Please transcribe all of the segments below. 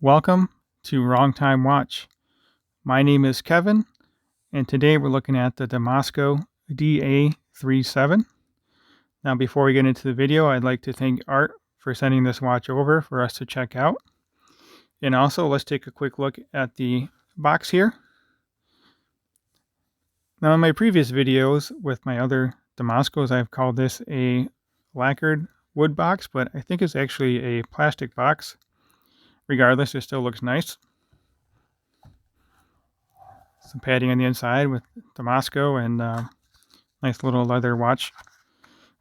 Welcome to Wrong Time Watch. My name is Kevin, and today we're looking at the Damasko DA37. Now, before we get into the video, I'd like to thank Art for sending this watch over for us to check out. And also, let's take a quick look at the box here. Now, in my previous videos with my other Damaskos, I've called this a lacquered wood box, but I think it's actually a plastic box. Regardless, it still looks nice. Some padding on the inside with Damasko and nice little leather watch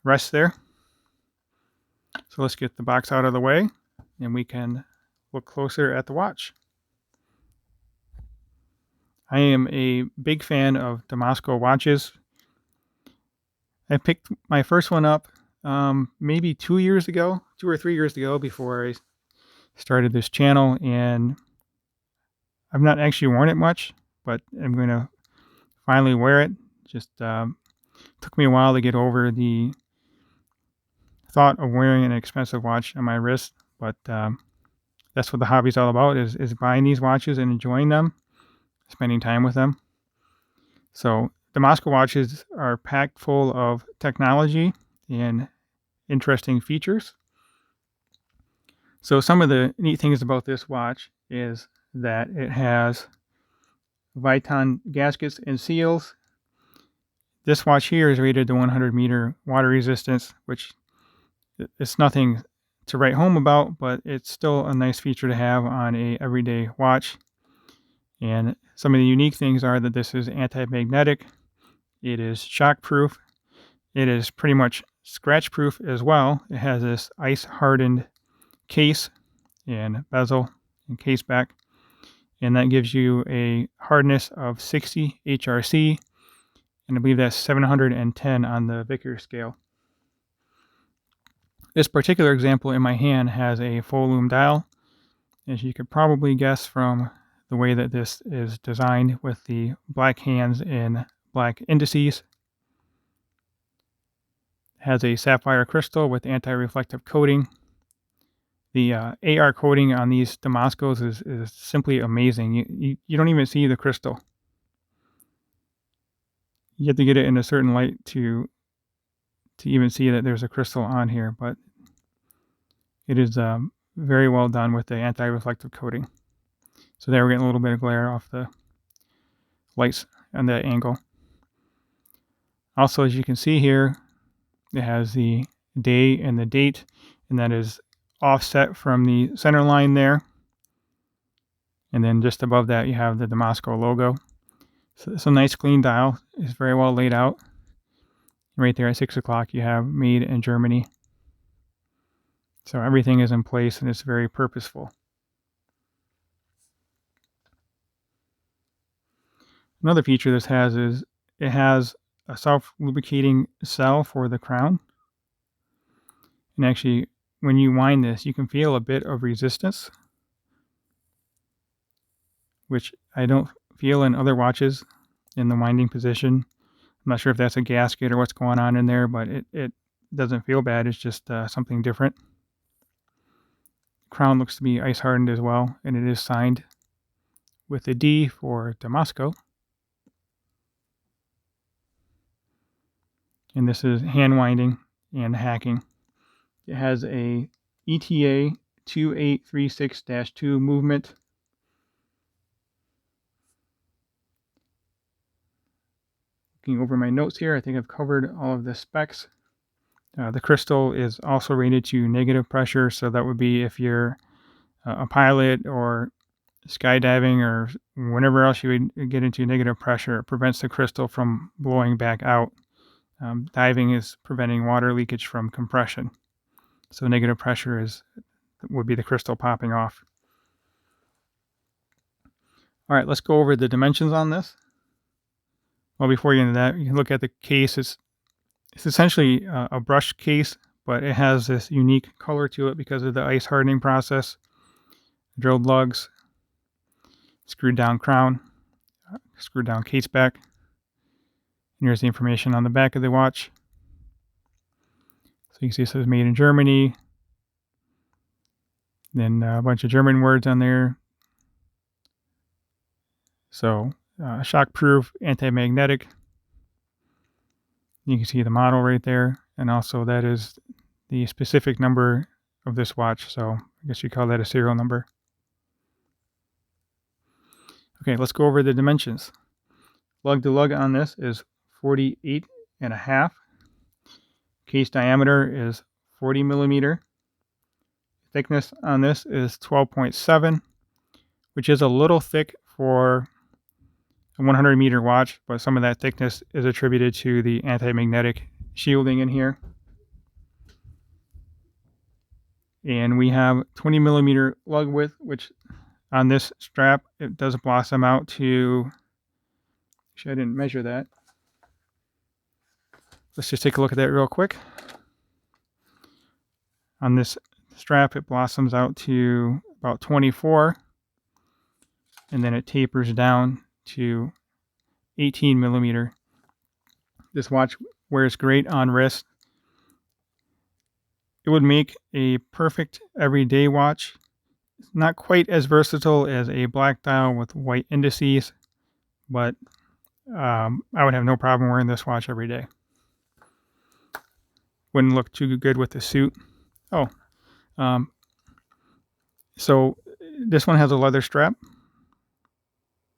rest there. So let's get the box out of the way and we can look closer at the watch. I am a big fan of Damasko watches. I picked my first one up maybe 2 or 3 years ago before I started this channel, and I've not actually worn it much, but I'm going to finally wear it. Just took me a while to get over the thought of wearing an expensive watch on my wrist, but that's what the hobby's all about, is buying these watches and enjoying them, spending time with them. So Damasko watches are packed full of technology and interesting features. So some of the neat things about this watch is that it has Viton gaskets and seals. This watch here is rated to 100 meter water resistance, which it's nothing to write home about, but it's still a nice feature to have on a everyday watch. And some of the unique things are that this is anti-magnetic, it is shock-proof, it is pretty much scratch-proof as well. It has this ice-hardened case and bezel and case back, and that gives you a hardness of 60 HRC, and I believe that's 710 on the Vickers scale. This particular example in my hand has a full lume dial, as you could probably guess from the way that this is designed with the black hands and black indices. It has a sapphire crystal with anti-reflective coating. The AR coating on these Damaskos is simply amazing. You don't even see the crystal. You have to get it in a certain light to even see that there's a crystal on here, but it is very well done with the anti-reflective coating. So there we're getting a little bit of glare off the lights on that angle. Also, as you can see here, it has the day and the date, and that is offset from the center line there. And then just above that, you have the Damasko logo. So it's a nice clean dial. It's very well laid out. Right there at 6 o'clock, you have made in Germany. So everything is in place and it's very purposeful. Another feature this has is it has a self-lubricating cell for the crown. And actually, when you wind this, you can feel a bit of resistance, which I don't feel in other watches in the winding position. I'm not sure if that's a gasket or what's going on in there, but it doesn't feel bad. It's just something different. Crown looks to be ice hardened as well, and it is signed with a D for Damasko. And this is hand winding and hacking. It has a ETA 2836-2 movement. Looking over my notes here, I think I've covered all of the specs. The crystal is also rated to negative pressure, so that would be if you're a pilot or skydiving or whenever else you would get into negative pressure. It prevents the crystal from blowing back out. Diving is preventing water leakage from compression. So negative pressure would be the crystal popping off. All right, let's go over the dimensions on this. Well, before you get into that, you can look at the case. It's essentially a brushed case, but it has this unique color to it because of the ice hardening process. Drilled lugs, screwed down crown, screwed down case back. And here's the information on the back of the watch. So you can see it says made in Germany. Then a bunch of German words on there. So shockproof, anti-magnetic. You can see the model right there, and also that is the specific number of this watch. So I guess you call that a serial number. Okay, let's go over the dimensions. Lug to lug on this is 48.5. Case diameter is 40 millimeter. Thickness on this is 12.7, which is a little thick for a 100 meter watch, but some of that thickness is attributed to the anti-magnetic shielding in here. And we have 20 millimeter lug width, which on this strap, it does blossom out to, actually I didn't measure that. Let's just take a look at that real quick. On this strap, it blossoms out to about 24, and then it tapers down to 18 millimeter. This watch wears great on wrist. It would make a perfect everyday watch. It's not quite as versatile as a black dial with white indices, but I would have no problem wearing this watch every day. Wouldn't look too good with the suit. So this one has a leather strap.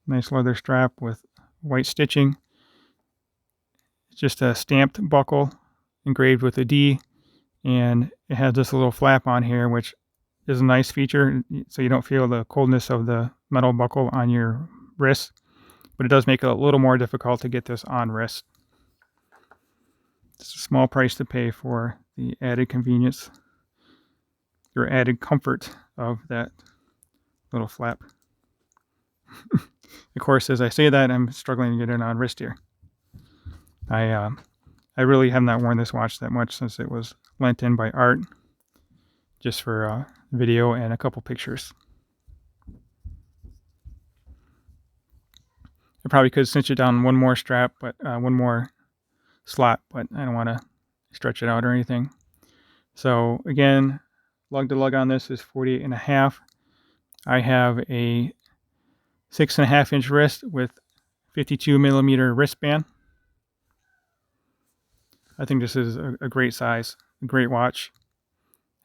Nice leather strap with white stitching. It's just a stamped buckle engraved with a D, and it has this little flap on here, which is a nice feature, so you don't feel the coldness of the metal buckle on your wrist, but it does make it a little more difficult to get this on wrist. It's a small price to pay for the added convenience or added comfort of that little flap. Of course, as I say that, I'm struggling to get it on wrist here. I really have not worn this watch that much since it was lent in by Art, just for video and a couple pictures. I probably could cinch it down one more strap, but one more slot, but I don't want to stretch it out or anything. So again, lug to lug on this is 48.5. I have a 6.5 inch wrist with 52 millimeter wristband. I think this is a great size, a great watch.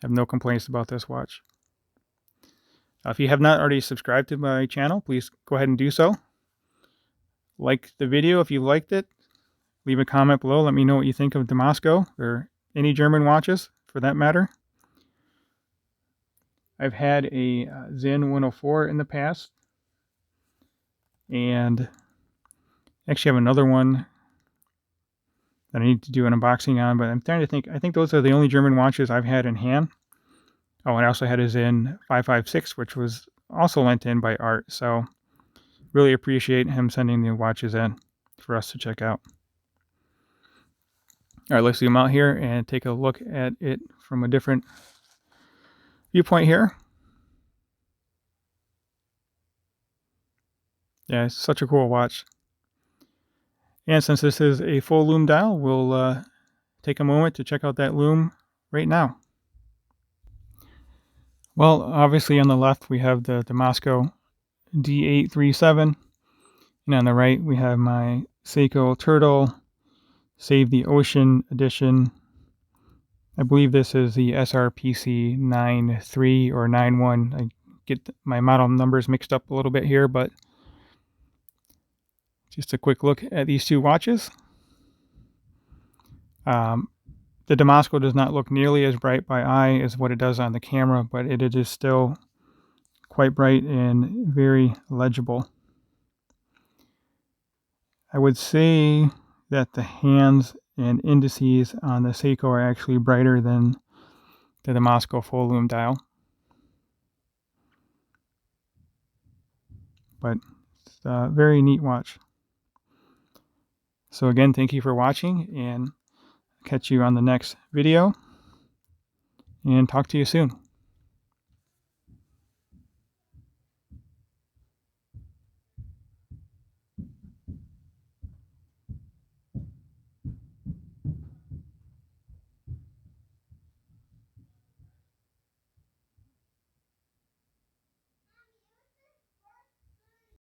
I have no complaints about this watch. If you have not already subscribed to my channel, please go ahead and do so. Like the video if you liked it. Leave a comment below. Let me know what you think of Damasko or any German watches for that matter. I've had a Zen 104 in the past. And actually have another one that I need to do an unboxing on, but I'm trying to think. I think those are the only German watches I've had in hand. Oh, and I also had a Zen 556, which was also lent in by Art. So really appreciate him sending the watches in for us to check out. All right, let's zoom out here and take a look at it from a different viewpoint here. Yeah, it's such a cool watch. And since this is a full Lume dial, we'll take a moment to check out that Lume right now. Well, obviously on the left we have the Damasko DA37, and on the right we have my Seiko Turtle Save the Ocean edition. I believe this is the SRPC 93 or 91. I get my model numbers mixed up a little bit here, but just a quick look at these two watches. The Damasko does not look nearly as bright by eye as what it does on the camera, but it is still quite bright and very legible. I would say that the hands and indices on the Seiko are actually brighter than the Damasko full Lume dial. But it's a very neat watch. So again, thank you for watching, and catch you on the next video, and talk to you soon.